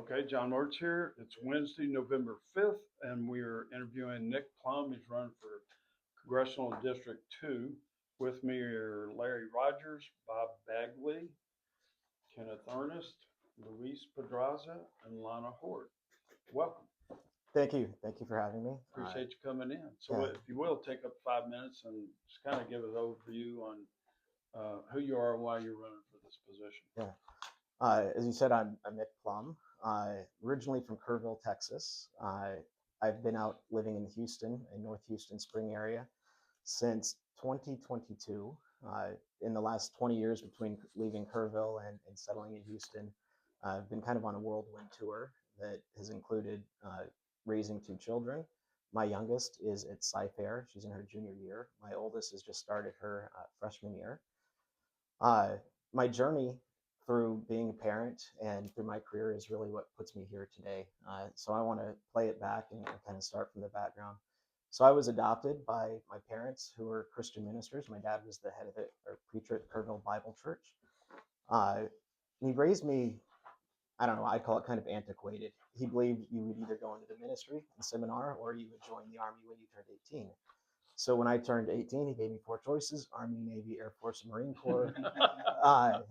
Okay, John Lords here. It's Wednesday, November 5th, and we're interviewing Nick Plumb. He's running for Congressional District 2. With me are Larry Rogers, Bob Bagley, Kenneth Ernest, Luis Pedraza, and Lana Hort. Welcome. Thank you. Thank you for having me. Appreciate you coming in. So, Yeah, if you will, take up 5 minutes and just kind of give us an overview on who you are and why you're running for this position. yeah. As you said, I'm Nick Plumb. Originally from Kerrville, Texas. I've been out living in Houston, in North Houston Spring area, since 2022. Uh, in the last 20 years between leaving Kerrville and settling in Houston, I've been kind of on a whirlwind tour that has included raising two children. My youngest is at Sci-Fair. She's in her junior year. My oldest has just started her freshman year. Uh, my journey through being a parent and through my career is really what puts me here today. So I want to play it back and kind of start from the background. So I was adopted by my parents who were Christian ministers. My dad was the head of the or preacher at Kerrville Bible Church. Uh, he raised me, I don't know, I call it kind of antiquated. He believed you would either go into the ministry and seminar or you would join the army when you turned 18. So when I turned 18, he gave me four choices: Army, Navy, Air Force, and Marine Corps. Uh,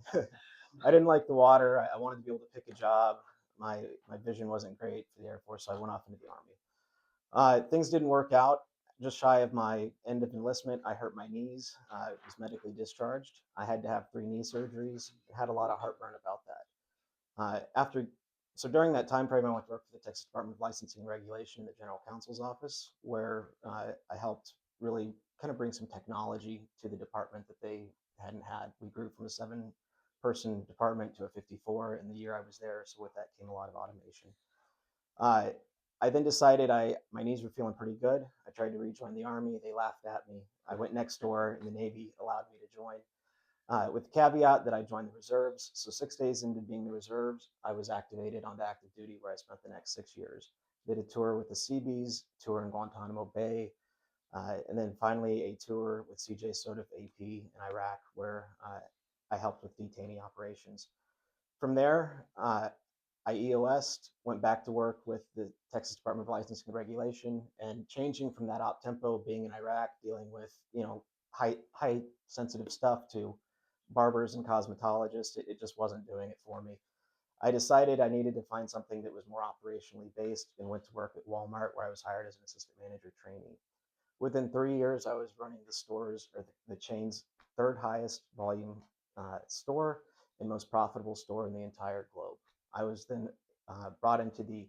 I didn't like the water. I wanted to be able to pick a job. My vision wasn't great for the Air Force, so I went off into the Army. Things didn't work out. Just shy of my end of enlistment, I hurt my knees. I was medically discharged. I had to have three knee surgeries. Had a lot of heartburn about that. After so during that time frame, I went to work for the Texas Department of Licensing and Regulation in the General Counsel's office, where I helped really kind of bring some technology to the department that they hadn't had. We grew from a seven-person department to a 54 in the year I was there. So with that came a lot of automation. Uh, I then decided my knees were feeling pretty good. I tried to rejoin the Army. They laughed at me. I went next door, and the Navy allowed me to join, with the caveat that I joined the reserves. So 6 days into being the reserves, I was activated onto active duty, where I spent the next 6 years. Did a tour with the Seabees, tour in Guantanamo Bay, and then finally a tour with CJ Sodif AP in Iraq, where I helped with detainee operations. From there, I EOS'd, went back to work with the Texas Department of Licensing and Regulation, and changing from that op tempo, being in Iraq, dealing with high sensitive stuff, to barbers and cosmetologists, it just wasn't doing it for me. I decided I needed to find something that was more operationally based, and went to work at Walmart, where I was hired as an assistant manager trainee. Within 3 years, I was running the stores, or the chain's third highest volume store and most profitable store in the entire globe. I was then brought into the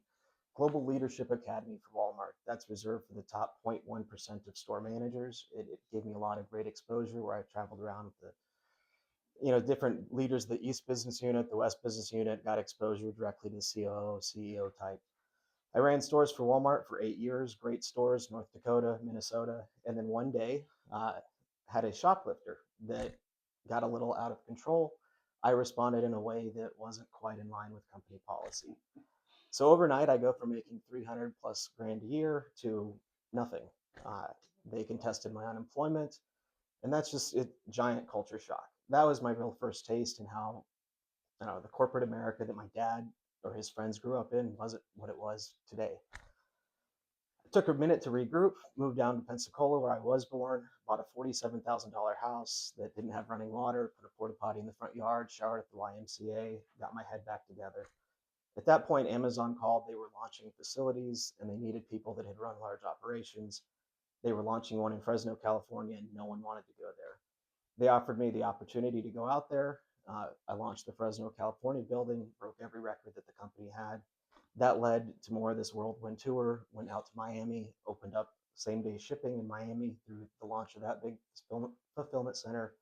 Global Leadership Academy for Walmart. That's reserved for the top 0.1% of store managers. It gave me a lot of great exposure, where I traveled around with the different leaders of the East Business Unit, the West Business Unit, got exposure directly to the COO, CEO type. I ran stores for Walmart for 8 years, great stores, North Dakota, Minnesota. And then one day, had a shoplifter that got a little out of control. I responded in a way that wasn't quite in line with company policy. So overnight, I go from making 300 plus grand a year to nothing. Uh, they contested my unemployment, and that's just a giant culture shock. That was my real first taste in how, the corporate America that my dad or his friends grew up in wasn't what it was today. It took a minute to regroup, moved down to Pensacola, where I was born, bought a $47,000 house that didn't have running water, put a porta potty in the front yard, showered at the YMCA, got my head back together. At that point, Amazon called. They were launching facilities, and they needed people that had run large operations. They were launching one in Fresno, California, and no one wanted to go there. They offered me the opportunity to go out there. I launched the Fresno, California building, broke every record that the company had. That led to more of this whirlwind tour, went out to Miami, opened up same day shipping in Miami through the launch of that big fulfillment center.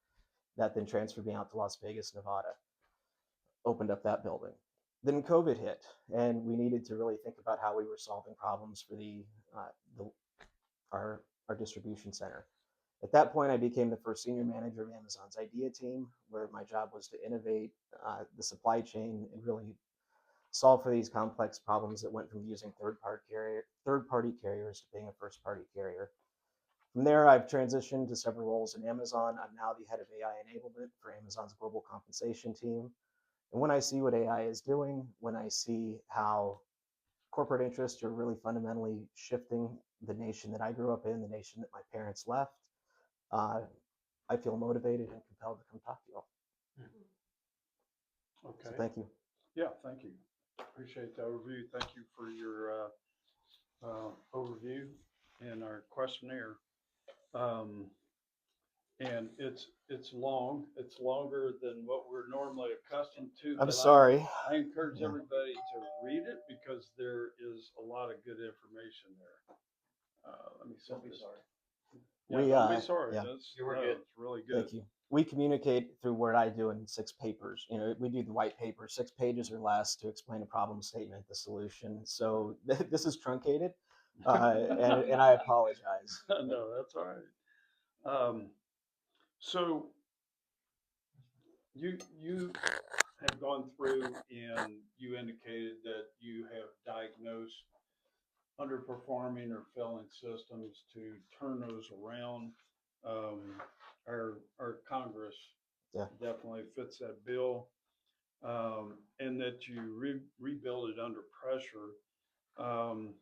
That then transferred me out to Las Vegas, Nevada, opened up that building. Then COVID hit, and we needed to really think about how we were solving problems for the our distribution center. At that point, I became the first senior manager of Amazon's idea team, where my job was to innovate the supply chain and really solve for these complex problems that went from using third party carriers to being a first party carrier. From there, I've transitioned to several roles in Amazon. I'm now the head of AI enablement for Amazon's global compensation team. And when I see what AI is doing, when I see how corporate interests are really fundamentally shifting the nation that I grew up in, the nation that my parents left, uh, I feel motivated and compelled to come talk to you all. Okay. So thank you. Yeah, thank you. Appreciate the overview. Thank you for your overview and our questionnaire. Um, and it's long. It's longer than what we're normally accustomed to. I'm but sorry. I encourage Yeah. everybody to read it because there is a lot of good information there. Let me set this. sorry. Yeah, We, don't be sorry. yeah. You were good. It's really good. Thank you. We communicate through what I do in 6 papers. You know, we do the white paper, 6 pages or less to explain a problem statement, the solution. So this is truncated, and I apologize. No, that's all right. So you have gone through and you indicated that you have diagnosed underperforming or failing systems to turn those around. Our Congress Yeah. definitely fits that bill, and that you rebuild it under pressure. Um,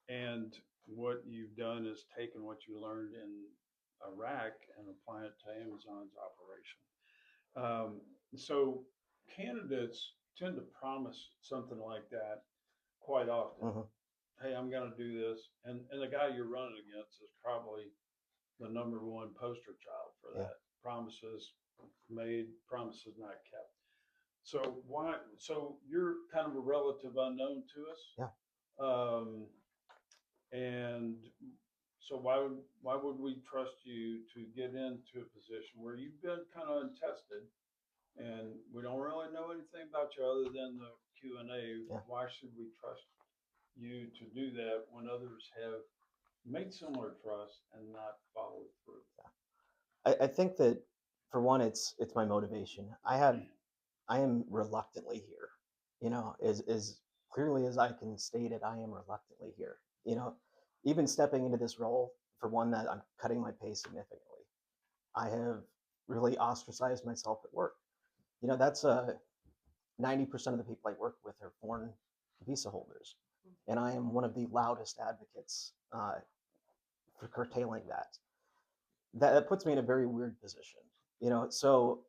and what you've done is taken what you learned in Iraq and apply it to Amazon's operation. So candidates tend to promise something like that quite often. Mhm. Hey, I'm going to do this, and the guy you're running against is probably the number one poster child for Yeah. that. Promises made, promises not kept. So why? So you're kind of a relative unknown to us. Yeah. And so why would we trust you to get into a position where you've been kind of untested, and we don't really know anything about you other than the Q&A? Yeah. Why should we trust you to do that when others have made similar trust and not followed through? I think that for one, it's my motivation. I am reluctantly here. You know, as clearly as I can state it, I am reluctantly here. You know, even stepping into this role, for one, that I'm cutting my pay significantly. I have really ostracized myself at work. You know, that's 90% of the people I work with are foreign visa holders, and I am one of the loudest advocates for curtailing that. That puts me in a very weird position. You know, so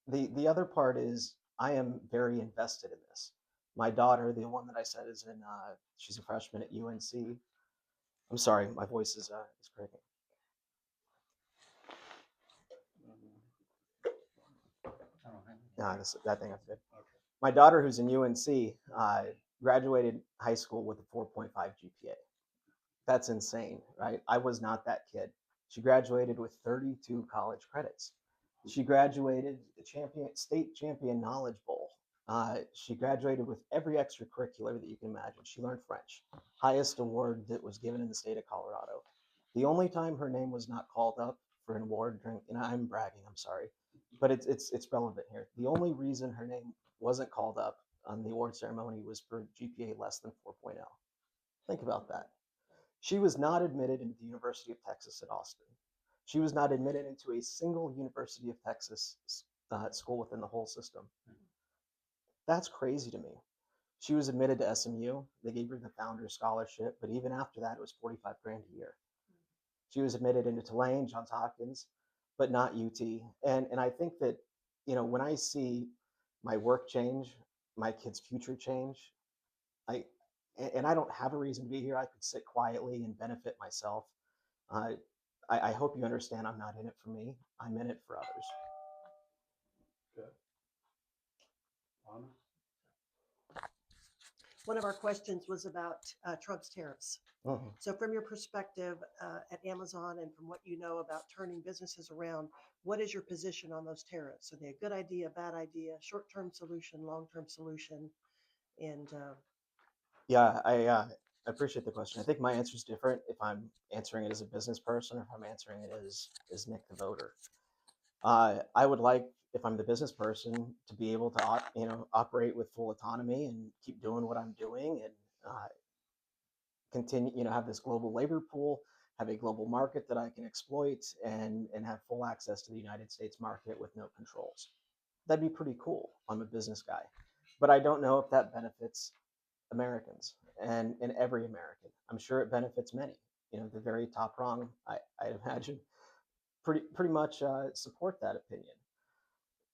the other part is I am very invested in this. My daughter, the one that I said is in, she's a freshman at UNC. I'm sorry, my voice is cracking. Nah, that thing I'm good. Okay. My daughter, who's in UNC, graduated high school with a 4.5 GPA. That's insane, right? I was not that kid. She graduated with 32 college credits. She graduated the state champion knowledge bowl. She graduated with every extracurricular that you can imagine. She learned French, highest award that was given in the state of Colorado. The only time her name was not called up for an award during, and I'm bragging, I'm sorry, but it's relevant here. The only reason her name wasn't called up on the award ceremony was for GPA less than 4.0. Think about that. She was not admitted into the University of Texas at Austin. She was not admitted into a single University of Texas school within the whole system. That's crazy to me. She was admitted to SMU. They gave her the Founders Scholarship, but even after that, it was 45 grand a year. She was admitted into Tulane, Johns Hopkins, but not UT. And I think that, you know, when I see my work change, my kids' future change, I and I don't have a reason to be here. I could sit quietly and benefit myself. Uh, I hope you understand I'm not in it for me. I'm in it for others. Good. Anna? One of our questions was about Trump's tariffs. Mhm. So, from your perspective at Amazon and from what you know about turning businesses around, what is your position on those tariffs? Are they a good idea, bad idea, short-term solution, long-term solution? And Yeah, I appreciate the question. I think my answer is different if I'm answering it as a business person or if I'm answering it as Nick the voter. I would like, if I'm the business person, to be able to operate with full autonomy and keep doing what I'm doing and continue, have this global labor pool, have a global market that I can exploit, and have full access to the United States market with no controls. that'd be pretty cool. I'm a business guy, but I don't know if that benefits Americans and every American. I'm sure it benefits many. You know, the very top rung, I imagine, pretty much support that opinion.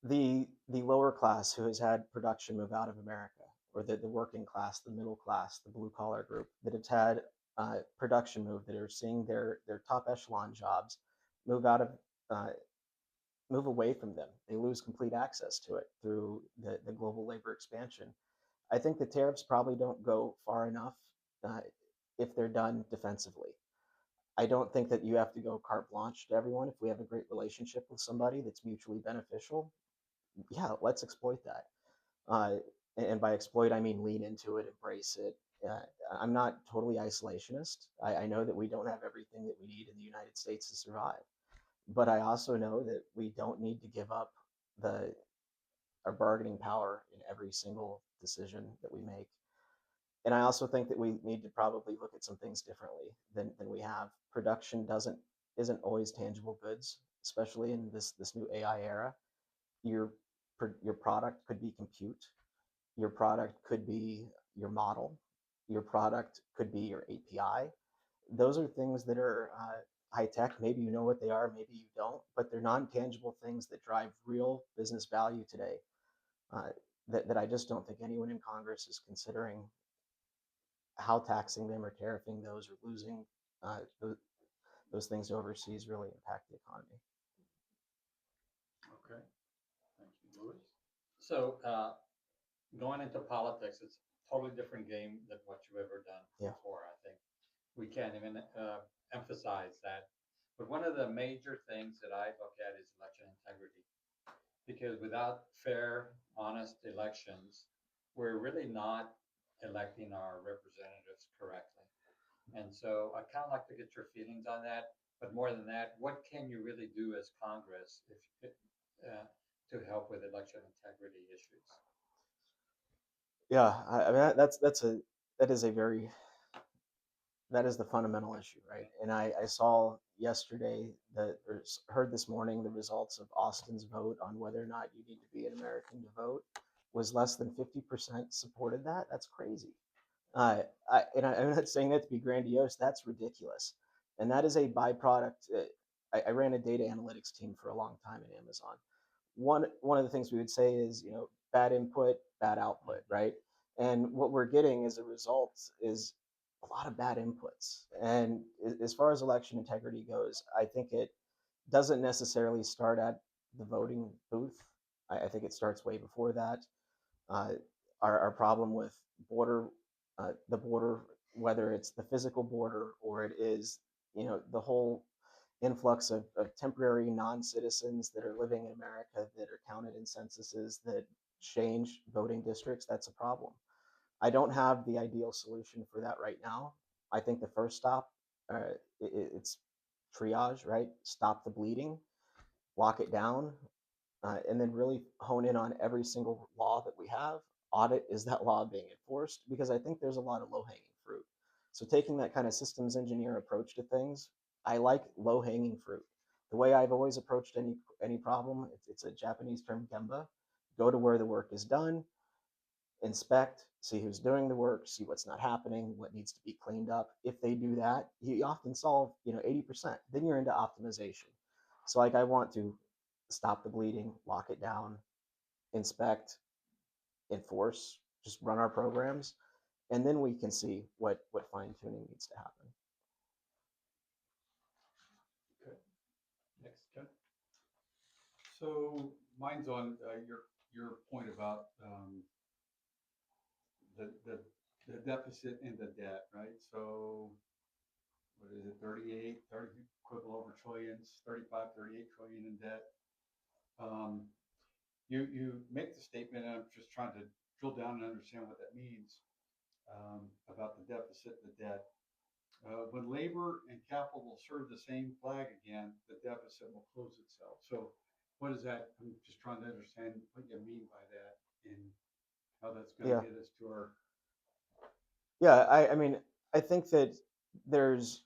The lower class who has had production move out of America, or the working class, the middle class, the blue collar group that have had production move, that are seeing their top echelon jobs move out of uh, move away from them. They lose complete access to it through the global labor expansion. I think the tariffs probably don't go far enough uh, if they're done defensively. I don't think that you have to go carte blanche to everyone. If we have a great relationship with somebody that's mutually beneficial, yeah, let's exploit that. Uh, and by exploit, I mean lean into it, embrace it. Uh, I'm not totally isolationist. I know that we don't have everything that we need in the United States to survive, but I also know that we don't need to give up the our bargaining power in every single decision that we make. And I also think that we need to probably look at some things differently than we have. Production isn't always tangible goods, especially in this new AI era. Your your product could be compute, your product could be your model, your product could be your API. Those are things that are high tech. Maybe you know what they are, maybe you don't, but they're non tangible things that drive real business value today. Uh, that I just don't think anyone in Congress is considering how taxing them or tariffing those or losing those things overseas really impact the economy. Okay, thank you, Louis. So going into politics, it's a totally different game than what you've ever done Yeah. before. I think we can't even emphasize that. But one of the major things that I look at is election integrity, because without fair, honest elections, we're really not electing our representatives correctly. And so I kind of like to get your feelings on that. But more than that, what can you really do as Congress if to help with election integrity issues? Yeah, I mean that is a very that is the fundamental issue, right? And I saw yesterday that, or heard this morning, the results of Austin's vote on whether or not you need to be an American to vote was less than 50% supported that. That's crazy. I'm not saying that to be grandiose. That's ridiculous, and that is a byproduct. I ran a data analytics team for a long time at Amazon. One of the things we would say is, you know, bad input, bad output, right? And what we're getting as a result is a lot of bad inputs. And as far as election integrity goes, I think it doesn't necessarily start at the voting booth. I think it starts way before that. Uh, our problem with the border, whether it's the physical border or it is, you know, the whole influx of temporary non-citizens that are living in America that are counted in censuses that change voting districts, that's a problem. I don't have the ideal solution for that right now. I think the first stop, it's triage, right? Stop the bleeding, lock it down, and then really hone in on every single law that we have. Audit, is that law being enforced? Because I think there's a lot of low hanging fruit. So taking that kind of systems engineer approach to things, I like low hanging fruit. The way I've always approached any problem, it's a Japanese term, gemba. Go to where the work is done, inspect, see who's doing the work, see what's not happening, what needs to be cleaned up. If they do that, you often solve, you know, 80%. Then you're into optimization. So like I want to stop the bleeding, lock it down, inspect, enforce, just run our programs, and then we can see what fine tuning needs to happen. Okay. Next, Ken. So mine's on your point about the deficit and the debt, right? So what is it, 30 equivalent over trillions, 35, 38 trillion in debt. Um, you make the statement, and I'm just trying to drill down and understand what that means about the deficit and the debt. When labor and capital will serve the same flag again, the deficit will close itself. So what is that? I'm just trying to understand what you mean by that and how that's going to Yeah, get us to our. yeah. I mean, I think that there's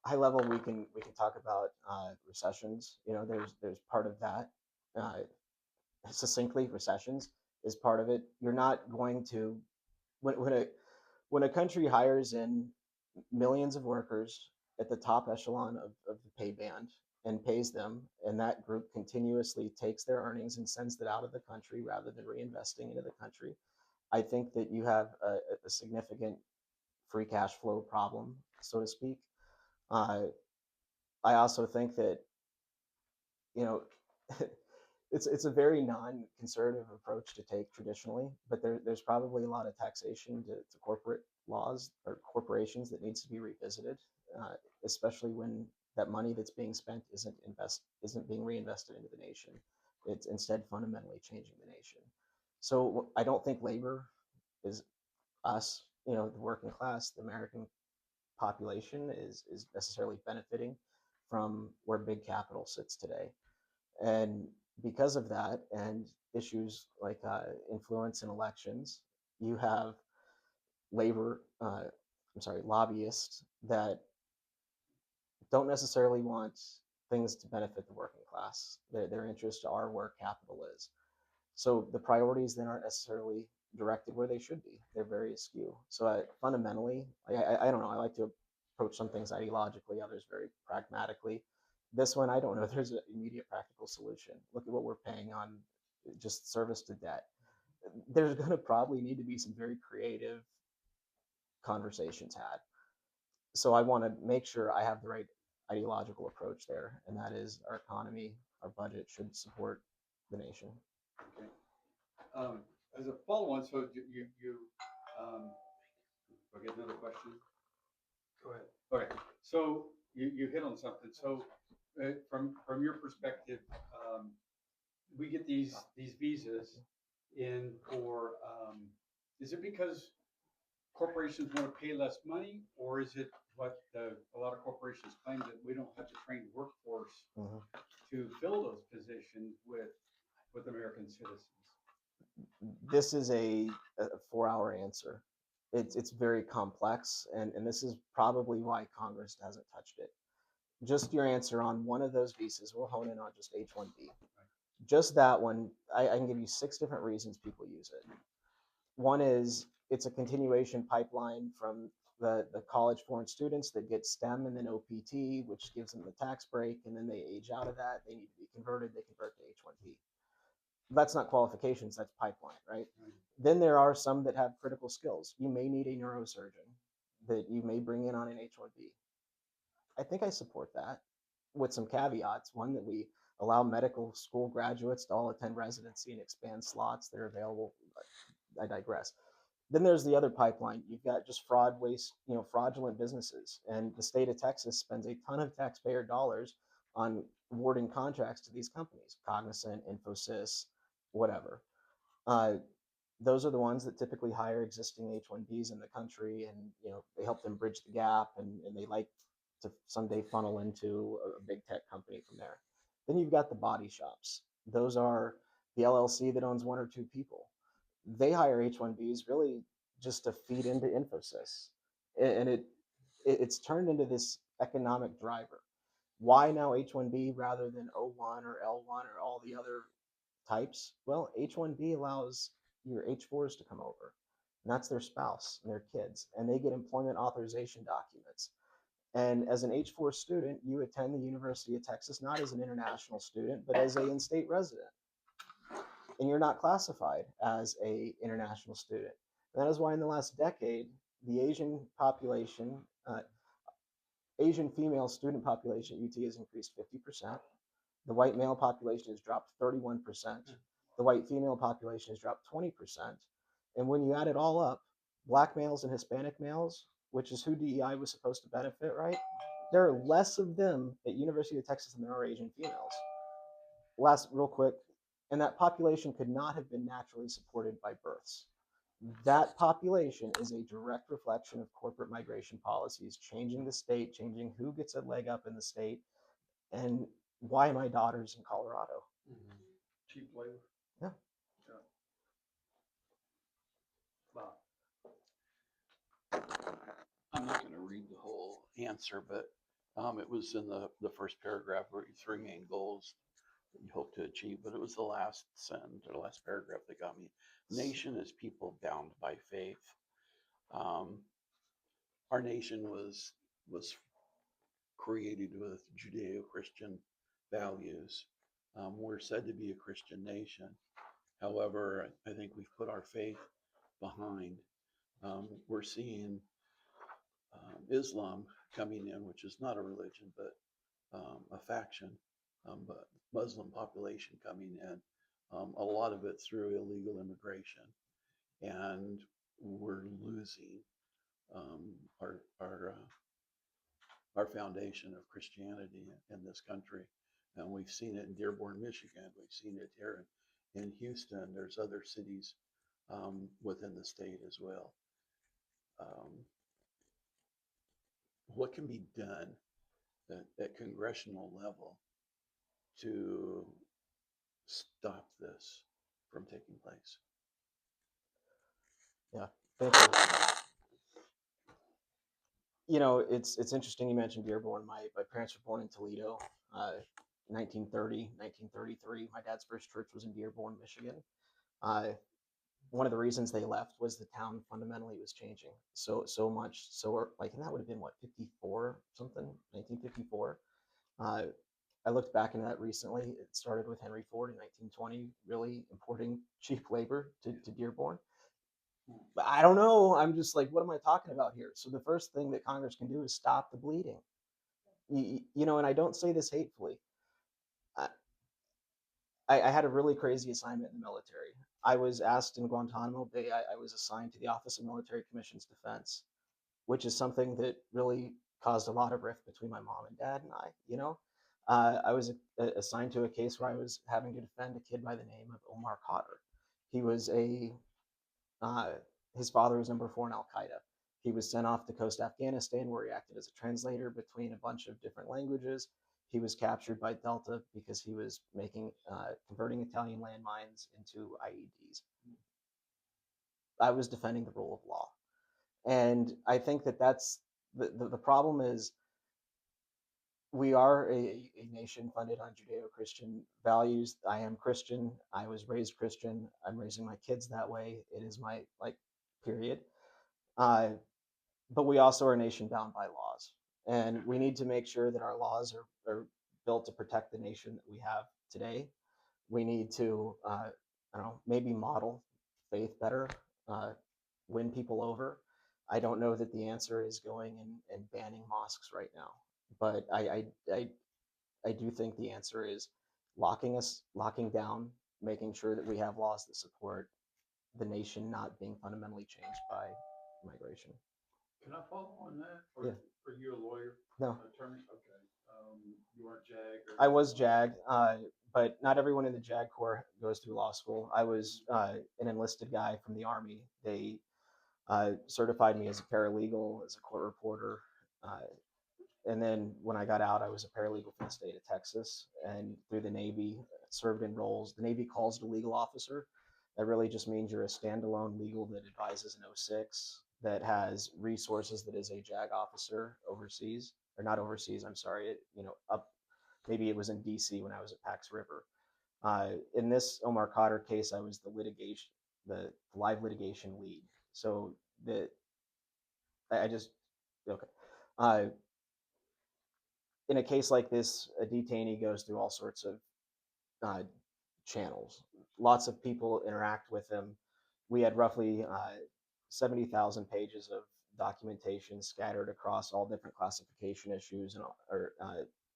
high level, we can talk about recessions. You know, there's part of that. Uh, Succinctly, recessions is part of it. You're not going to when a country hires in millions of workers at the top echelon of the pay band and pays them, and that group continuously takes their earnings and sends it out of the country rather than reinvesting into the country. I think that you have a significant free cash flow problem, so to speak. Uh, I also think that, you know, it's a very non-conservative approach to take traditionally, but there's probably a lot of taxation to corporate laws or corporations that needs to be revisited, uh, especially when that money that's being spent isn't being reinvested into the nation. It's instead fundamentally changing the nation. So I don't think labor is us, you know, the working class, the American population is necessarily benefiting from where big capital sits today. And because of that and issues like influence in elections, you have labor, I'm sorry, lobbyists that don't necessarily want things to benefit the working class. Their interests are where capital is. So the priorities then aren't necessarily directed where they should be. They're very askew. So fundamentally, I don't know. I like to approach some things ideologically, others very pragmatically. This one, I don't know if there's an immediate practical solution. Look at what we're paying on just service to debt. There's going to probably need to be some very creative conversations had. So I want to make sure I have the right ideological approach there, and that is our economy, our budget should support the nation. Okay. As a follow-on, so I get another question. Go ahead. Okay, so you hit on something. So from your perspective, we get these visas in for, is it because corporations want to pay less money, or is it what a lot of corporations claim that we don't have the trained workforce to fill those positions with American citizens? This is a 4-hour answer. It's very complex, and this is probably why Congress hasn't touched it. Just your answer on one of those visas, we'll hone in on just H-1B. Just that one, I can give you 6 different reasons people use it. One is it's a continuation pipeline from the college foreign students that get STEM and then OPT, which gives them the tax break, and then they age out of that. They need to be converted. They convert to H-1B. That's not qualifications, that's pipeline, right? Then there are some that have critical skills. You may need a neurosurgeon that you may bring in on an H-1B. I think I support that with some caveats. One, that we allow medical school graduates to all attend residency and expand slots that are available. I digress. Then there's the other pipeline. You've got just fraud, waste, you know, fraudulent businesses. And the state of Texas spends a ton of taxpayer dollars on awarding contracts to these companies, Cognizant, Infosys, whatever. Those are the ones that typically hire existing H-1Bs in the country, and you know they help them bridge the gap, and they like to someday funnel into a big tech company from there. Then you've got the body shops. Those are the LLC that owns 1 or 2 people. They hire H-1Bs really just to feed into Infosys, and it's turned into this economic driver. Why now H-1B rather than O-1 or L-1 or all the other types? Well, H-1B allows your H-4s to come over, and that's their spouse and their kids, and they get employment authorization documents. And as an H-4 student, you attend the University of Texas not as an international student, but as an in-state resident, and you're not classified as an international student. And that is why in the last decade, the Asian population, Asian female student population at UT has increased 50%. The white male population has dropped 31%. The white female population has dropped 20%. And when you add it all up, black males and Hispanic males, which is who DEI was supposed to benefit, right? There are less of them at University of Texas than there are Asian females. Last, real quick, and that population could not have been naturally supported by births. That population is a direct reflection of corporate migration policies, changing the state, changing who gets a leg up in the state, and why my daughter's in Colorado. Cheap labor. Yeah. Wow. I'm not going to read the whole answer, but It was in the first paragraph where three main goals that you hope to achieve, but it was the last sentence or the last paragraph that got me. Nation is people bound by faith. Um, our nation was created with Judeo-Christian values. We're said to be a Christian nation. However, I think we've put our faith behind. We're seeing Islam coming in, which is not a religion, but a faction, but Muslim population coming in. A lot of it through illegal immigration, and we're losing um, our our our foundation of Christianity in this country. And we've seen it in Dearborn, Michigan. We've seen it here in Houston. There's other cities within the state as well. Um, what can be done at congressional level to stop this from taking place? Yeah, thank you. You know, it's interesting you mentioned Dearborn. My parents were born in Toledo, 1930, 1933. My dad's first church was in Dearborn, Michigan. Uh, One of the reasons they left was the town fundamentally was changing so much. So like, and that would have been what, 54 something, 1954. Uh, I looked back into that recently. It started with Henry Ford in 1920, really importing cheap labor to Dearborn. But I don't know. I'm just like, what am I talking about here? So the first thing that Congress can do is stop the bleeding. You know, and I don't say this hatefully. I, I had a really crazy assignment in the military. I was asked in Guantanamo Bay, I was assigned to the Office of Military Commissions Defense, which is something that really caused a lot of rift between my mom and dad and I. You know, I was assigned to a case where I was having to defend a kid by the name of Omar Khadr. He was uh, his father was number 4 in Al Qaeda. He was sent off to coast Afghanistan, where he acted as a translator between a bunch of different languages. He was captured by Delta because he was converting Italian landmines into IEDs. I was defending the rule of law. And I think that that's the problem is we are a nation funded on Judeo-Christian values. I am Christian. I was raised Christian. I'm raising my kids that way. It is my period. Uh, but we also are a nation bound by laws, and we need to make sure that our laws are built to protect the nation that we have today. We need to, I don't know, maybe model faith better, uh, win people over. I don't know that the answer is going and banning mosques right now, but I do think the answer is locking down, making sure that we have laws that support the nation not being fundamentally changed by migration. Can I follow on that? Or Yeah. are you a lawyer? No, Attorney? Okay. You weren't JAG or I was anything like JAG, but not everyone in the JAG Corps goes through law school. I was an enlisted guy from the Army. They certified me as a paralegal, as a court reporter. Uh, and then when I got out, I was a paralegal for the state of Texas, and through the Navy, served in roles. The Navy calls it a legal officer. That really just means you're a standalone legal that advises an O6 that has resources that is a JAG officer overseas, or not overseas. I'm sorry, up. Maybe it was in DC when I was at Pax River. In this Omar Khadr case, I was the live litigation lead. So I just okay. Uh, in a case like this, a detainee goes through all sorts of uh, channels. Lots of people interact with him. We had roughly 70,000 pages of documentation scattered across all different classification issues or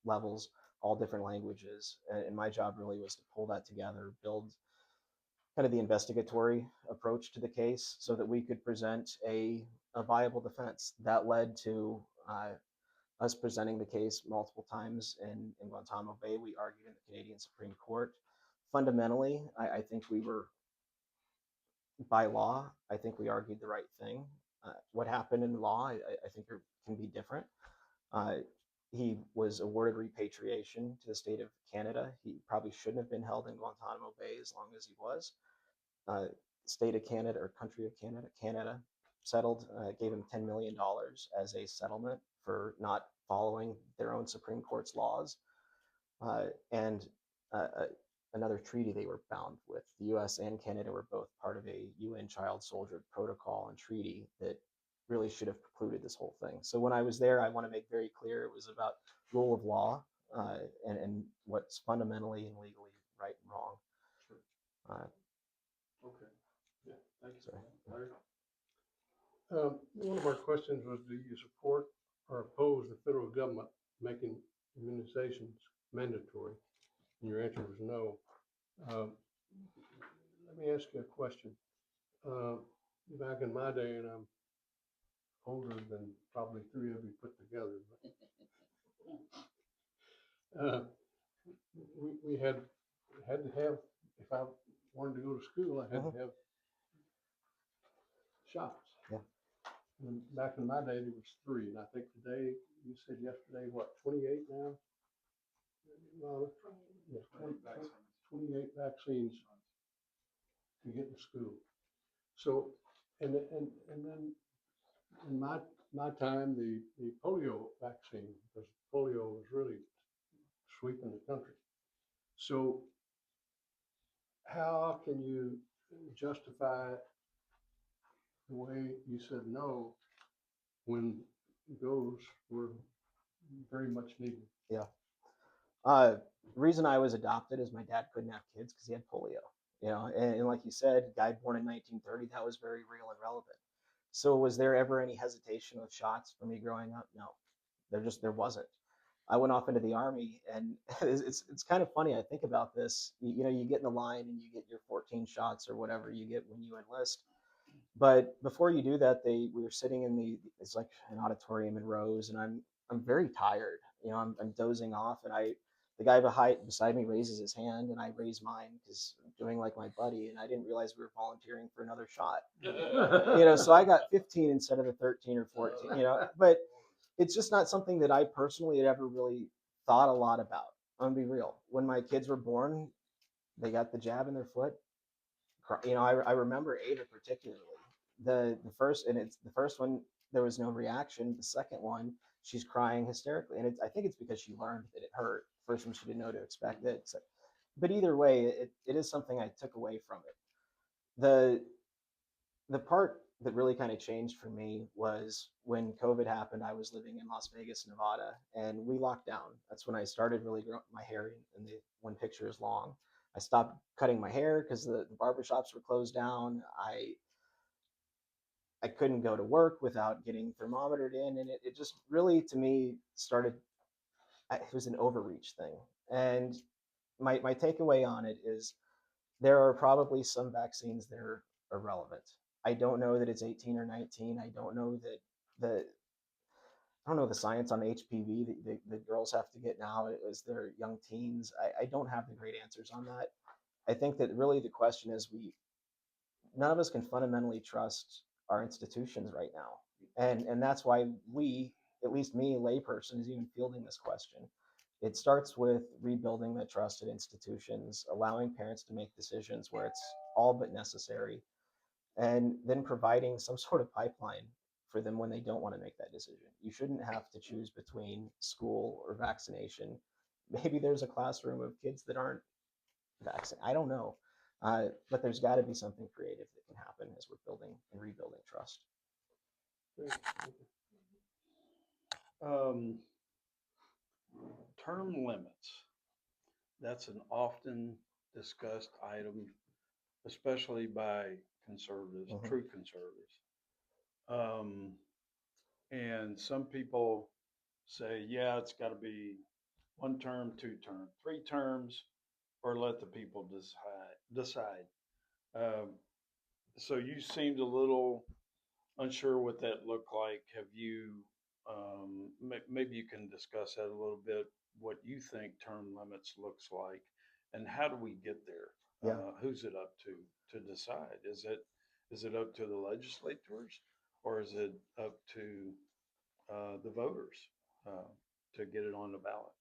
levels, all different languages. And my job really was to pull that together, build kind of the investigatory approach to the case so that we could present a viable defense. That led to us presenting the case multiple times in Guantanamo Bay. We argued in the Canadian Supreme Court. Fundamentally, I think we were, by law, I think we argued the right thing. What happened in law, I think it can be different. Uh, he was awarded repatriation to the state of Canada. He probably shouldn't have been held in Guantanamo Bay as long as he was. Uh, state of Canada or country of Canada, Canada settled, gave him $10 million as a settlement for not following their own Supreme Court's laws, and another treaty they were bound with. The U.S. and Canada were both part of a UN Child Soldier Protocol and treaty that really should have precluded this whole thing. So when I was there, I want to make very clear it was about rule of law, and what's fundamentally and legally right and wrong. Okay. Yeah, thank you. Sorry. Larry? One of our questions was, do you support or oppose the federal government making immunizations mandatory? And your answer was no. Let me ask you a question. Back in my day, and I'm older than probably three of you put together, but we had to have, if I wanted to go to school, I had to have shots. Yeah. And back in my day, there was three, and I think today, you said yesterday, what, 28 now? No, yeah, 28 vaccines to get to school. So, and then in my time, the polio vaccine, because polio was really sweeping the country. So how can you justify the way you said no when those were very much needed? Yeah. Reason I was adopted is my dad couldn't have kids because he had polio. And like you said, guy born in 1930, that was very real and relevant. So was there ever any hesitation with shots for me growing up? No, there wasn't. I went off into the army, and it's kind of funny. I think about this. You get in the line and you get your 14 shots or whatever you get when you enlist. But before you do that, we were sitting it's like an auditorium in rows, and I'm very tired. I'm dozing off, and the guy beside me raises his hand, and I raise mine because I'm doing like my buddy, and I didn't realize we were volunteering for another shot. So I got 15 instead of the 13 or 14. But it's just not something that I personally had ever really thought a lot about. I'm gonna be real. When my kids were born, they got the jab in their foot. I remember Ava particularly. The first one there was no reaction. The second one, she's crying hysterically, and I think it's because she learned that it hurt. First one, she didn't know to expect it. But either way, it is something I took away from it. The part that really kind of changed for me was when COVID happened. I was living in Las Vegas, Nevada, and we locked down. That's when I started really growing my hair, and the one picture is long. I stopped cutting my hair because the barbershops were closed down. I couldn't go to work without getting thermometered in, and it just really, to me, it was an overreach thing. And my takeaway on it is there are probably some vaccines that are irrelevant. I don't know that it's 18 or 19. I don't know the science on HPV that the girls have to get now as they're young teens. I don't have the great answers on that. I think that really the question is none of us can fundamentally trust our institutions right now. And that's why at least me, a layperson, is even fielding this question. It starts with rebuilding the trusted institutions, allowing parents to make decisions where it's all but necessary, and then providing some sort of pipeline for them when they don't want to make that decision. You shouldn't have to choose between school or vaccination. Maybe there's a classroom of kids that aren't vaccinated. I don't know. But there's got to be something creative that can happen as we're building and rebuilding trust. Term limits. That's an often discussed item, especially by conservatives, true conservatives. And some people say, yeah, it's got to be 1 term, 2 term, 3 terms, or let the people decide. So you seemed a little unsure what that looked like. Have you, maybe you can discuss that a little bit, what you think term limits looks like, and how do we get there? Yeah. Who's it up to decide? Is it up to the legislators, or is it up to the voters to get it on the ballot?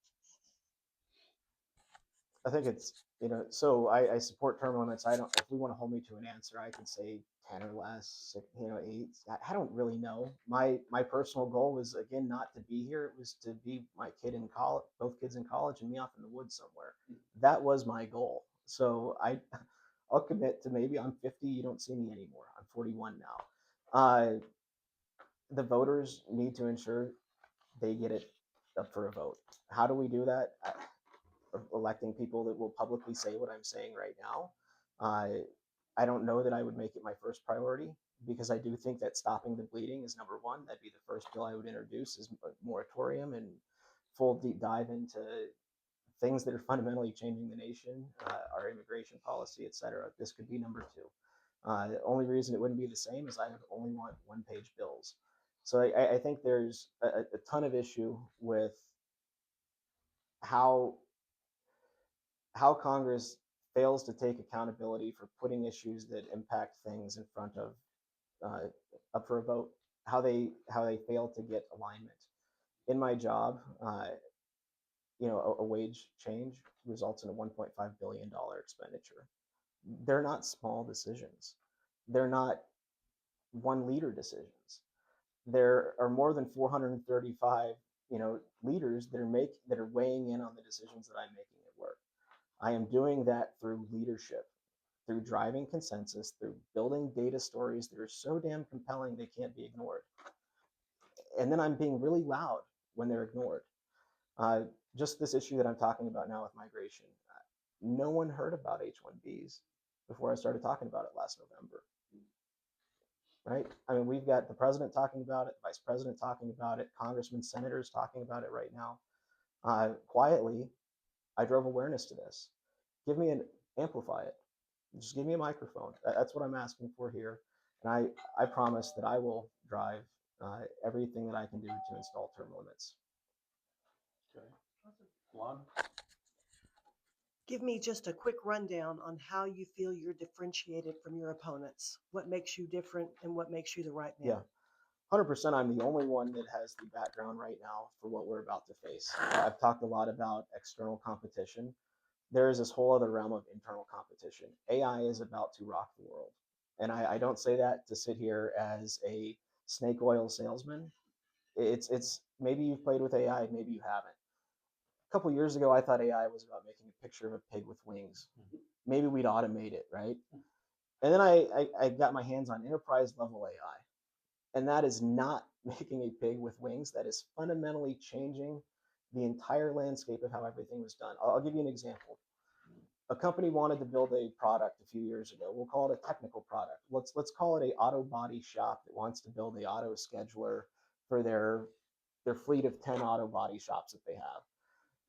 I think it's, so I support term limits. I don't, if we want to hold me to an answer, I can say 10 or less, 8. I don't really know. My personal goal was, again, not to be here. It was to be my kid in college, both kids in college, and me off in the woods somewhere. That was my goal. So I'll commit to, maybe I'm 50, you don't see me anymore. I'm 41 now. The voters need to ensure they get it up for a vote. How do we do that? Electing people that will publicly say what I'm saying right now. I don't know that I would make it my first priority, because I do think that stopping the bleeding is number one. That'd be the first bill I would introduce, is a moratorium and full deep dive into things that are fundamentally changing the nation, our immigration policy, et cetera. This could be number two. The only reason it wouldn't be the same is I only want one-page bills. So I think there's a ton of issue with how Congress fails to take accountability for putting issues that impact things in front of, up for a vote. How they fail to get alignment. In my job, a wage change results in a $1.5 billion expenditure. They're not small decisions. They're not one leader decisions. There are more than 435, leaders that are weighing in on the decisions that I'm making at work. I am doing that through leadership, through driving consensus, through building data stories that are so damn compelling they can't be ignored. And then I'm being really loud when they're ignored. Just this issue that I'm talking about now with migration. No one heard about H-1Bs before I started talking about it last November. Right? I mean, we've got the president talking about it, vice president talking about it, congressmen, senators talking about it right now. Quietly, I drove awareness to this. Amplify it. Just give me a microphone. That's what I'm asking for here. And I promise that I will drive everything that I can do to install term limits. Okay. Plumb? Give me just a quick rundown on how you feel you're differentiated from your opponents. What makes you different and what makes you the right man? Yeah. 100%, I'm the only one that has the background right now for what we're about to face. I've talked a lot about external competition. There is this whole other realm of internal competition. AI is about to rock the world. And I don't say that to sit here as a snake oil salesman. It's maybe you've played with AI, maybe you haven't. A couple years ago, I thought AI was about making a picture of a pig with wings. Maybe we'd automate it, right? And then I got my hands on enterprise level AI. And that is not making a pig with wings. That is fundamentally changing the entire landscape of how everything was done. I'll give you an example. A company wanted to build a product a few years ago. We'll call it a technical product. Let's call it a auto body shop that wants to build a auto scheduler for their fleet of 10 auto body shops that they have.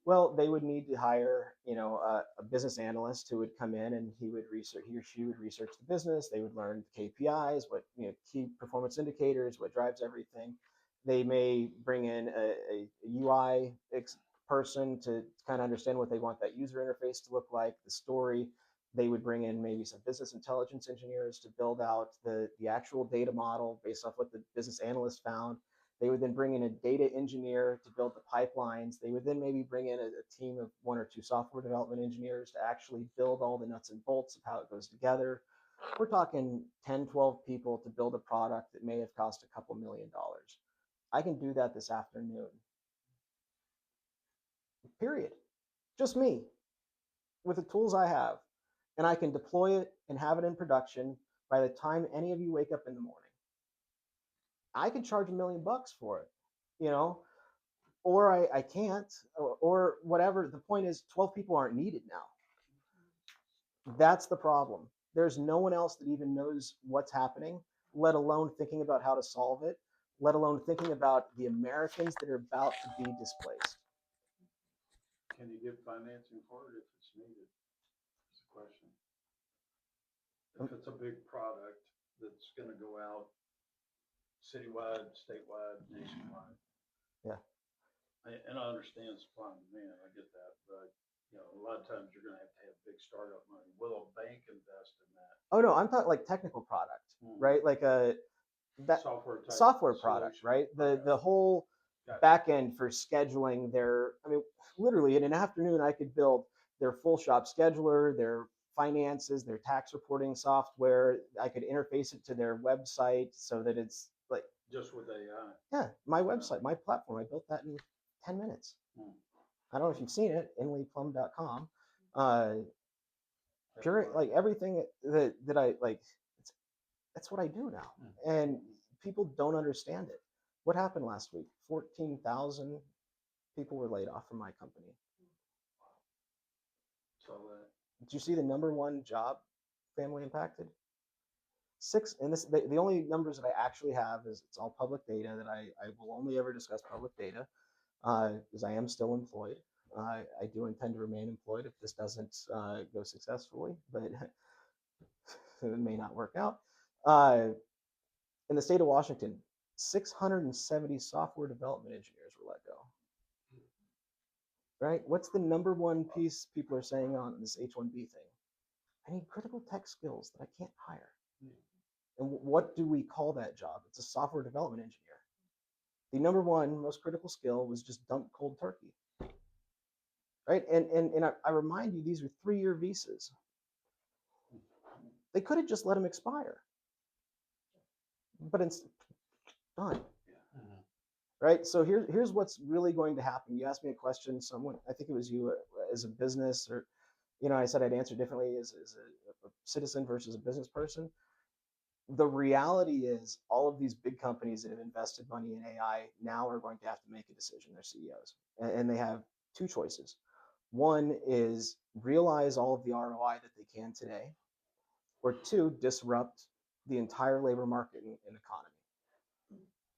Well, they would need to hire, a business analyst who would come in, and he or she would research the business. They would learn the KPIs, what, key performance indicators, what drives everything. They may bring in a UI person to kind of understand what they want that user interface to look like, the story. They would bring in maybe some business intelligence engineers to build out the actual data model based off what the business analyst found. They would then bring in a data engineer to build the pipelines. They would then maybe bring in a team of 1 or 2 software development engineers to actually build all the nuts and bolts of how it goes together. We're talking 10, 12 people to build a product that may have cost a couple $1 million. I can do that this afternoon. Period. Just me, with the tools I have. And I can deploy it and have it in production by the time any of you wake up in the morning. I could charge $1 million for it, or I can't, or whatever. The point is 12 people aren't needed now. That's the problem. There's no one else that even knows what's happening, let alone thinking about how to solve it, let alone thinking about the Americans that are about to be displaced. Can you get financing for it if it's needed? That's the question. If it's a big product that's gonna go out citywide, statewide, nationwide. Yeah. And I understand supply and demand, I get that, but a lot of times you're gonna have to have big startup money. Will a bank invest in that? Oh no, I'm talking like technical product, right? Like a software product, solution. right? Okay. The whole Gotcha. back end for scheduling literally in an afternoon I could build their full shop scheduler, their finances, their tax reporting software. I could interface it to their website so that it's like, Just with AI. yeah, my website, my platform. I built that in 10 minutes. Hmm. I don't know if you've seen it, inleyplumb.com. Pure, like everything that I like, that's what I do now. And people don't understand it. What happened last week? 14,000 people were laid off from my company. So that. Did you see the number one job family impacted? Six, and this the only numbers that I actually have is it's all public data that I will only ever discuss public data because I am still employed. I do intend to remain employed if this doesn't go successfully, but it may not work out. In the state of Washington, 670 software development engineers were let go. Right? What's the number one piece people are saying on this H-1B thing? I need critical tech skills that I can't hire. And what do we call that job? It's a software development engineer. The number one most critical skill was just dump cold turkey. Right? And I remind you, these are 3-year visas. They could have just let them expire. But it's done. Right? So here's what's really going to happen. You asked me a question, someone, I think it was you, as a business, or, I said I'd answer differently as a citizen versus a business person. The reality is all of these big companies that have invested money in AI now are going to have to make a decision, their CEOs. And they have two choices. One is realize all of the ROI that they can today, or two, disrupt the entire labor market and economy.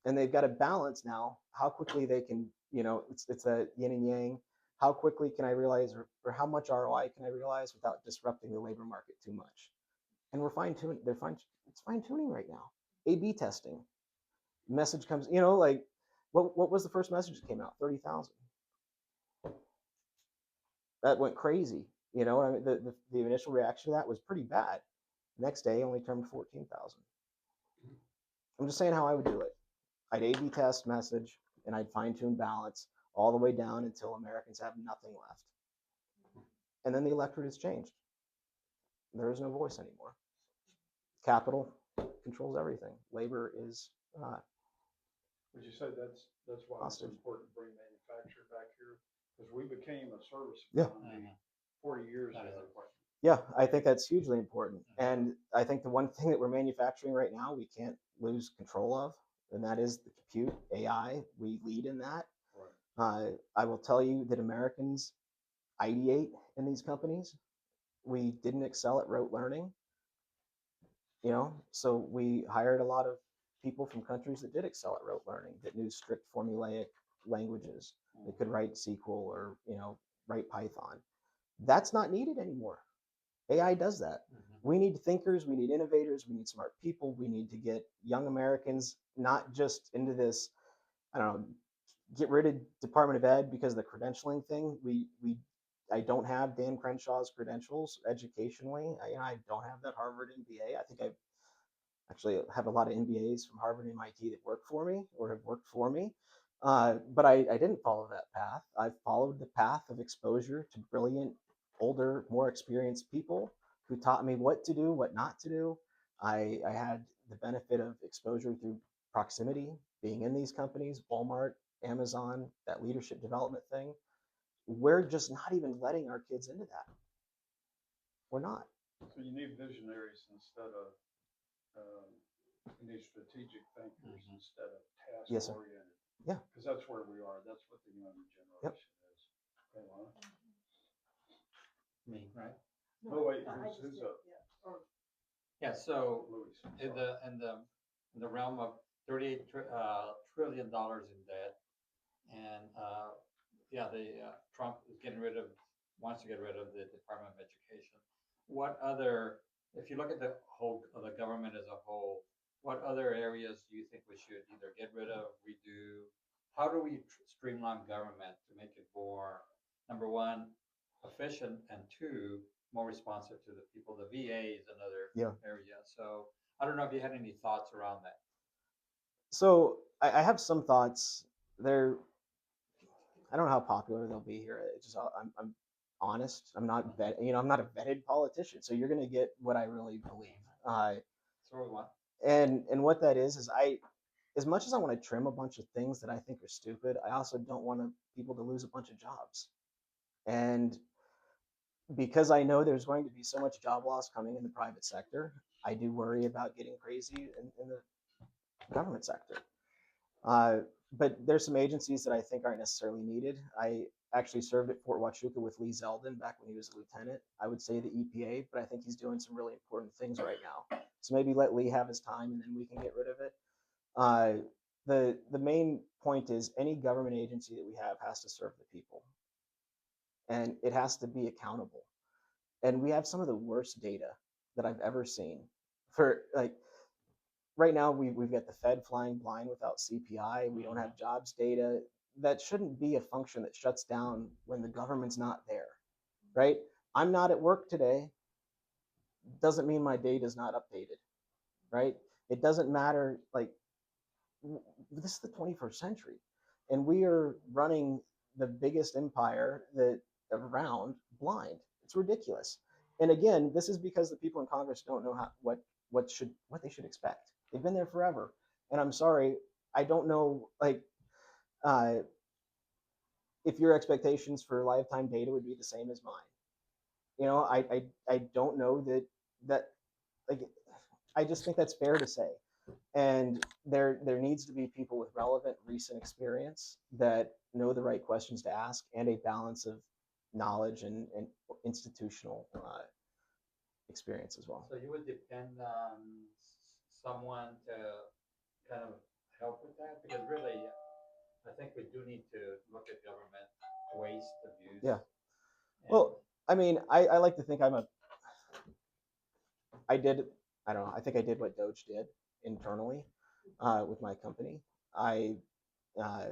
And they've got to balance now how quickly they can, it's a yin and yang. How quickly can I realize, or how much ROI can I realize without disrupting the labor market too much? And we're fine tuning. It's fine tuning right now. A/B testing. Message comes, like what was the first message that came out? 30,000. That went crazy. I mean, the initial reaction to that was pretty bad. Next day, only turned 14,000. I'm just saying how I would do it. I'd A/B test message, and I'd fine tune balance all the way down until Americans have nothing left. And then the electorate has changed. There is no voice anymore. Capital controls everything. Labor is Would you say that's why it's hostage. important to bring manufacturing back here? Because we became a service Yeah. economy 40 years That is ago. important. Yeah, I think that's hugely important. And I think the one thing that we're manufacturing right now, we can't lose control of, and that is the compute, AI. We lead in that. Right. I will tell you that Americans ideate in these companies. We didn't excel at rote learning, so we hired a lot of people from countries that did excel at rote learning, that knew strict formulaic languages, that could write SQL or, write Python. That's not needed anymore. AI does that. We need thinkers, we need innovators, we need smart people, we need to get young Americans not just into this, I don't know, get rid of Department of Ed because of the credentialing thing. I don't have Dan Crenshaw's credentials educationally. I don't have that Harvard MBA. I think I actually have a lot of MBAs from Harvard and MIT that work for me or have worked for me. But I didn't follow that path. I followed the path of exposure to brilliant, older, more experienced people who taught me what to do, what not to do. I had the benefit of exposure through proximity, being in these companies, Walmart, Amazon, that leadership development thing. We're just not even letting our kids into that. We're not. So you need visionaries instead of, you need strategic thinkers instead of Yes, sir. task-oriented. Yeah. Because that's where we are. That's what the younger generation is. Okay, Lana? Me, right? Oh, wait, I who's just up? did, yeah. Or Yeah, so Louis. in the realm of $38 trillion in debt, and Trump is wants to get rid of the Department of Education. What other, if you look at the whole of the government as a whole, what other areas do you think we should either get rid of, redo? How do we streamline government to make it more, number one, efficient, and two, more responsive to the people? The VA is another area. So I don't know if you had any thoughts around that. So I have some thoughts. I don't know how popular they'll be here. honest. I'm not I'm not a vetted politician, so you're going to get what I really believe. So we want. And what that is as much as I want to trim a bunch of things that I think are stupid, I also don't want people to lose a bunch of jobs. And because I know there's going to be so much job loss coming in the private sector, I do worry about getting crazy in the government sector. Uh, but there's some agencies that I think aren't necessarily needed. I actually served at Fort Huachuca with Lee Zeldin back when he was a lieutenant. I would say the EPA, but I think he's doing some really important things right now. So maybe let Lee have his time and then we can get rid of it. The main point is any government agency that we have has to serve the people, and it has to be accountable. And we have some of the worst data that I've ever seen. For like right now, we've got the Fed flying blind without CPI. We don't have jobs data. That shouldn't be a function that shuts down when the government's not there, right? I'm not at work today. Doesn't mean my data is not updated, right? It doesn't matter. Like this is the 21st century, and we are running the biggest empire that around blind. It's ridiculous. And again, this is because the people in Congress don't know what they should expect. They've been there forever, and I'm sorry, I don't know uh, if your expectations for lifetime data would be the same as mine. I don't know that like I just think that's fair to say. And there needs to be people with relevant recent experience that know the right questions to ask and a balance of knowledge and institutional experience as well. So you would depend on someone to kind of help with that? Because really, I think we do need to look at government waste, abuse. Yeah. and- Well, I mean, I like to think I did, I don't know, I think I did what Doge did internally with my company. I uh,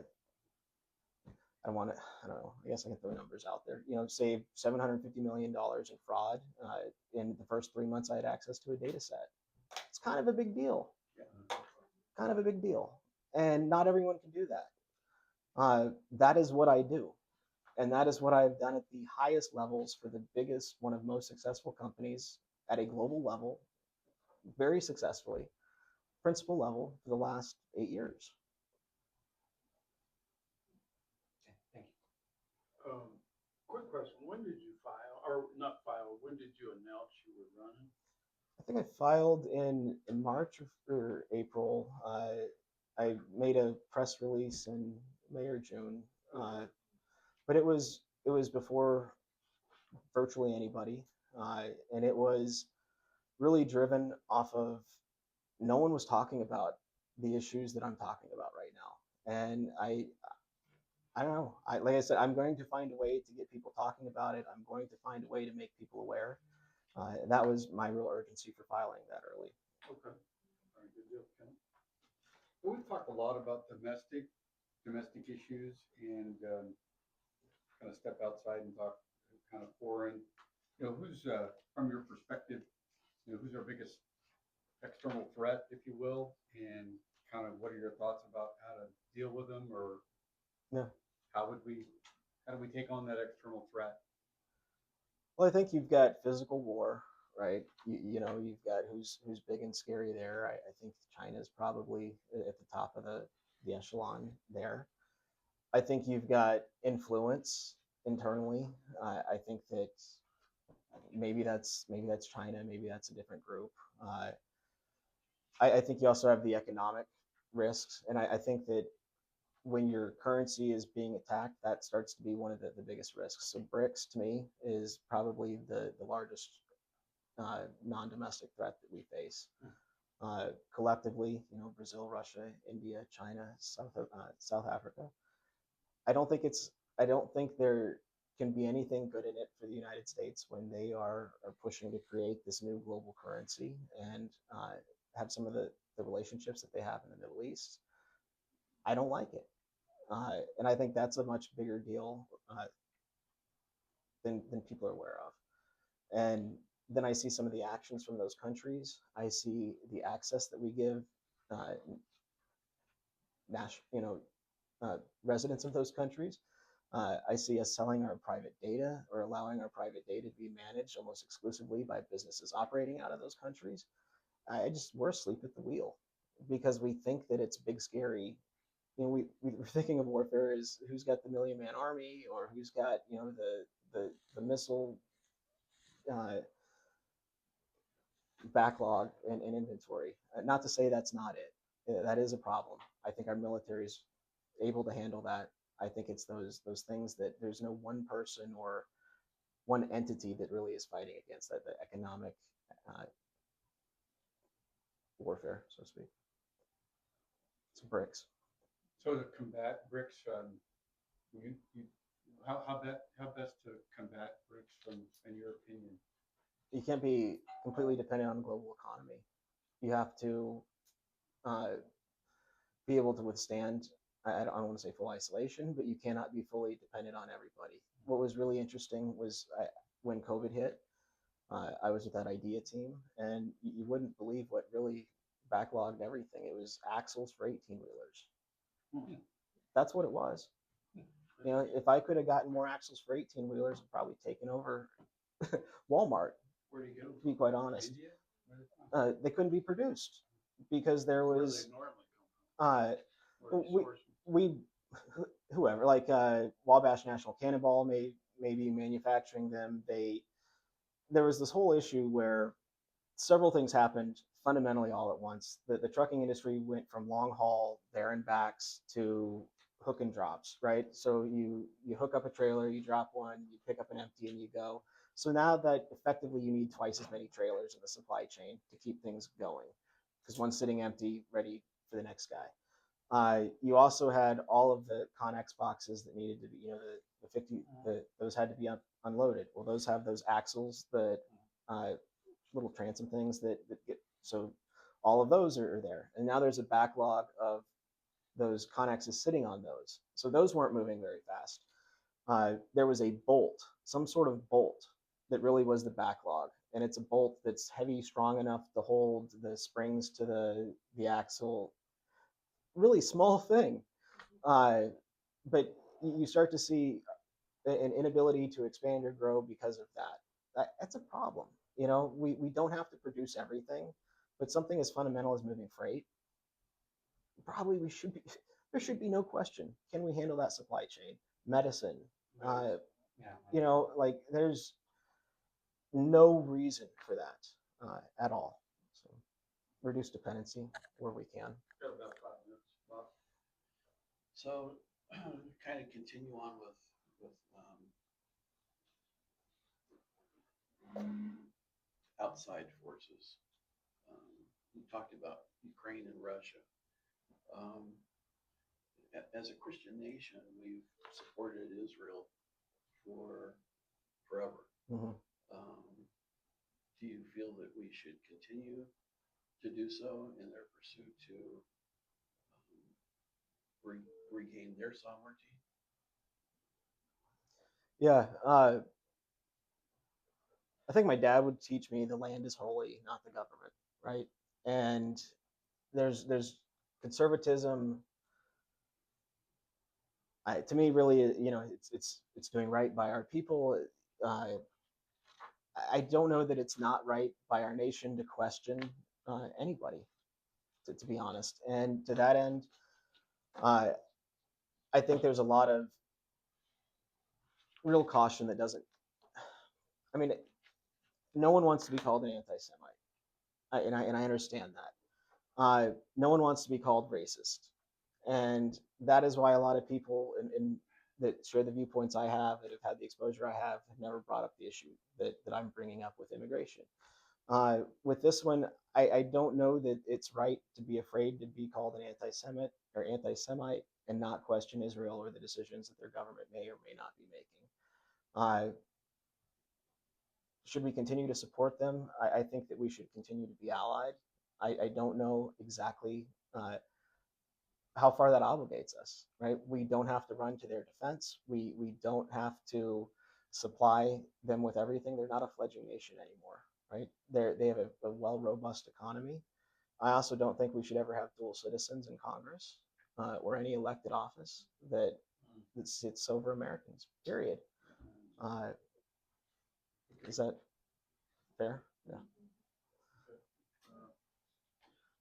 I want to, I don't know, I guess I can throw numbers out there. Saved $750 million in fraud in the first 3 months I had access to a data set. It's kind of a big deal. Kind of a big deal. And not everyone can do that. That is what I do. And that is what I've done at the highest levels for the biggest, one of the most successful companies at a global level, very successfully, principal level for the last 8 years. Thank you. Quick question, when did you file, or not file, when did you announce you were running? I think I filed in March or April. I made a press release in May or June, but it was before virtually anybody, and it was really driven off of no one was talking about the issues that I'm talking about right now, and I don't know. Like I said, I'm going to find a way to get people talking about it. I'm going to find a way to make people aware. That was my real urgency for filing that early. Okay. All right, good deal, Ken. Well, we've talked a lot about domestic issues and kind of step outside and talk kind of foreign. Who's from your perspective, who's our biggest external threat, if you will, and kind of what are your thoughts about how to deal with them, or Yeah. how do we take on that external threat? Well, I think you've got physical war, right? You've got who's big and scary there. I think China is probably at the top of the echelon there. I think you've got influence internally. I think that maybe that's China, maybe that's a different group. I think you also have the economic risks, and I think that when your currency is being attacked, that starts to be one of the biggest risks. So BRICS to me is probably the largest non-domestic threat that we face. Collectively, Brazil, Russia, India, China, South Africa. I don't think there can be anything good in it for the United States when they are pushing to create this new global currency and have some of the relationships that they have in the Middle East. I don't like it. And I think that's a much bigger deal than people are aware of. And then I see some of the actions from those countries. I see the access that we give residents of those countries. I see us selling our private data or allowing our private data to be managed almost exclusively by businesses operating out of those countries. We're asleep at the wheel because we think that it's big, scary. We're thinking of warfare as who's got the million-man army or who's got, the missile uh, backlog and inventory. Not to say that's not it. That is a problem. I think our military is able to handle that. I think it's those things that there's no one person or one entity that really is fighting against that, the economic warfare, so to speak. It's bricks. So to combat BRICS, how best to combat BRICS in your opinion? You can't be completely dependent on the global economy. You have to be able to withstand, I don't want to say full isolation, but you cannot be fully dependent on everybody. What was really interesting was when COVID hit, I was with that idea team, and you wouldn't believe what really backlogged everything. It was axles for 18-wheelers. Mhm. That's what it was. If I could have gotten more axles for 18-wheelers, I'd probably taken over Walmart, Where do you get them to be from? quite honest. India? Where they from? They couldn't be produced because there Where do was they normally come uh, from? Where do you we, source them? we whoever like Wabash National Cannonball may be manufacturing them. There was this whole issue where several things happened fundamentally all at once. The trucking industry went from long haul there and backs to hook and drops, right? So you hook up a trailer, you drop one, you pick up an empty, and you go. So now that effectively you need twice as many trailers in the supply chain to keep things going, because one's sitting empty, ready for the next guy. You also had all of the Connex boxes that needed to be, the 50, those had to be unloaded. Well, those have those axles, the little transom things that get, so all of those are there. And now there's a backlog of those Connexes sitting on those. So those weren't moving very fast. There was a bolt, some sort of bolt that really was the backlog. And it's a bolt that's heavy, strong enough to hold the springs to the axle. Really small thing. But you start to see an inability to expand or grow because of that's a problem. We don't have to produce everything, but something as fundamental as moving freight, probably there should be no question. Can we handle that supply chain? Medicine, Yeah. like there's no reason for that at all. So reduce dependency where we can. Got about 5 minutes. Bob. So kind of continue on with outside forces. We talked about Ukraine and Russia. As a Christian nation, we've supported Israel for forever. Mm-hmm. Do you feel that we should continue to do so in their pursuit to regain their sovereignty? Yeah, I think my dad would teach me the land is holy, not the government, right? And there's conservatism. To me, really, it's doing right by our people. I don't know that it's not right by our nation to question anybody, to be honest. And to that end, I think there's a lot of real caution that doesn't. I mean, no one wants to be called an anti-Semite, and I understand that. No one wants to be called racist, and that is why a lot of people that share the viewpoints I have, that have had the exposure I have never brought up the issue that I'm bringing up with immigration. With this one, I don't know that it's right to be afraid to be called an anti-Semite or anti-Semite and not question Israel or the decisions that their government may or may not be making. Should we continue to support them? I think that we should continue to be allied. I don't know exactly how far that obligates us, right? We don't have to run to their defense. We don't have to supply them with everything. They're not a fledgling nation anymore, right? They have a well, robust economy. I also don't think we should ever have dual citizens in Congress or any elected office. That it's over Americans, period. Is that fair? Yeah.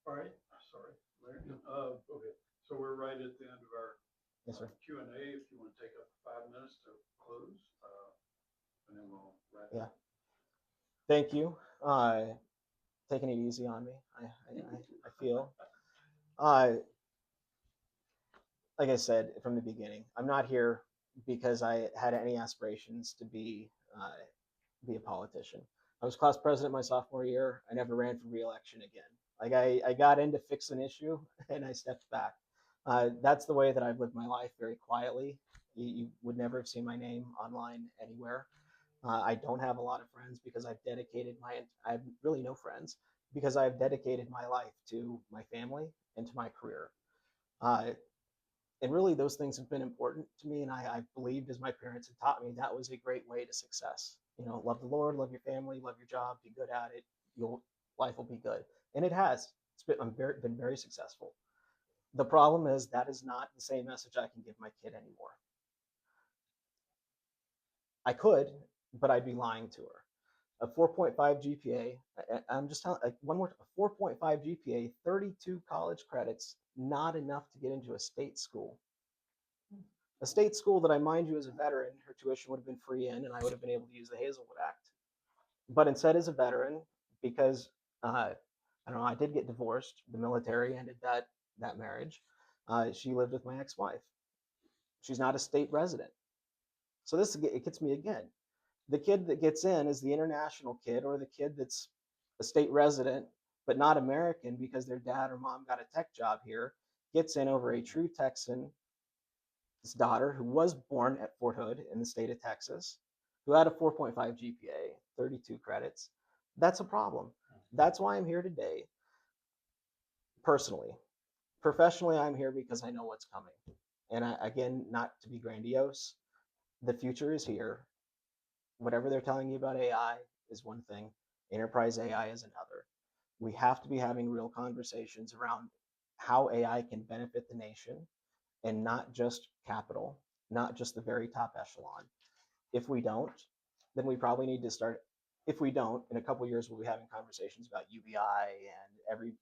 All right, sorry, Larry. Okay, so we're right at the end of our Yes, sir. Q&A. If you want to take up 5 minutes to close, and then we'll wrap Yeah. up. Thank you. Taking it easy on me. I feel. Like I said from the beginning, I'm not here because I had any aspirations to be a politician. I was class president my sophomore year. I never ran for re-election again. Like I got in to fix an issue and I stepped back. That's the way that I've lived my life, very quietly. You would never have seen my name online anywhere. I don't have a lot of friends because I have really no friends because I've dedicated my life to my family and to my career. Uh, and really those things have been important to me, and I believed, as my parents had taught me, that was a great way to success. Love the Lord, love your family, love your job, be good at it. Life will be good, and it has. Been very successful. The problem is that is not the same message I can give my kid anymore. I could, but I'd be lying to her. A 4.5 GPA. I'm just telling, like, one more. A 4.5 GPA, 32 college credits, not enough to get into a state school. A state school that, I mind you, as a veteran, her tuition would have been free in, and I would have been able to use the Hazelwood Act. But instead, as a veteran, because I don't know, I did get divorced. The military ended that marriage. She lived with my ex-wife. She's not a state resident. So it gets me again. The kid that gets in is the international kid, or the kid that's a state resident but not American because their dad or mom got a tech job here, gets in over a true Texan daughter who was born at Fort Hood in the state of Texas, who had a 4.5 GPA, 32 credits. That's a problem. That's why I'm here today. Personally, professionally, I'm here because I know what's coming. And again, not to be grandiose, the future is here. Whatever they're telling you about AI is one thing, enterprise AI is another. We have to be having real conversations around how AI can benefit the nation, and not just capital, not just the very top echelon. If we don't, then we probably need to start. If we don't, in a couple of years, we'll be having conversations about UBI and every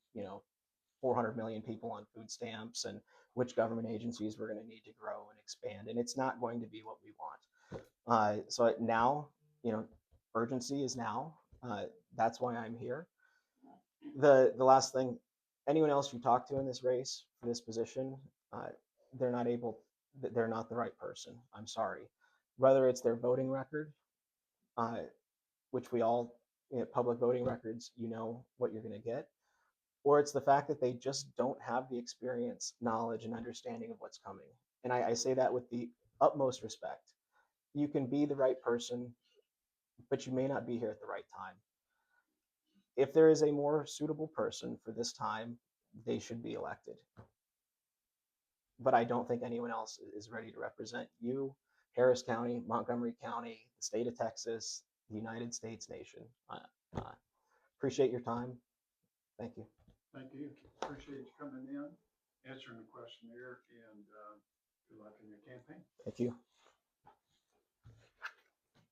400 million people on food stamps, and which government agencies we're going to need to grow and expand. And it's not going to be what we want. So now, urgency is now. That's why I'm here. The last thing, anyone else you talk to in this race for this position, they're not able. They're not the right person. I'm sorry. Whether it's their voting record, which we all, public voting records, what you're going to get, or it's the fact that they just don't have the experience, knowledge, and understanding of what's coming. And I say that with the utmost respect. You can be the right person, but you may not be here at the right time. If there is a more suitable person for this time, they should be elected. But I don't think anyone else is ready to represent you, Harris County, Montgomery County, the state of Texas, the United States nation. Appreciate your time. Thank you. Thank you. Appreciate you coming in, answering the questionnaire, and good luck in your campaign. Thank you.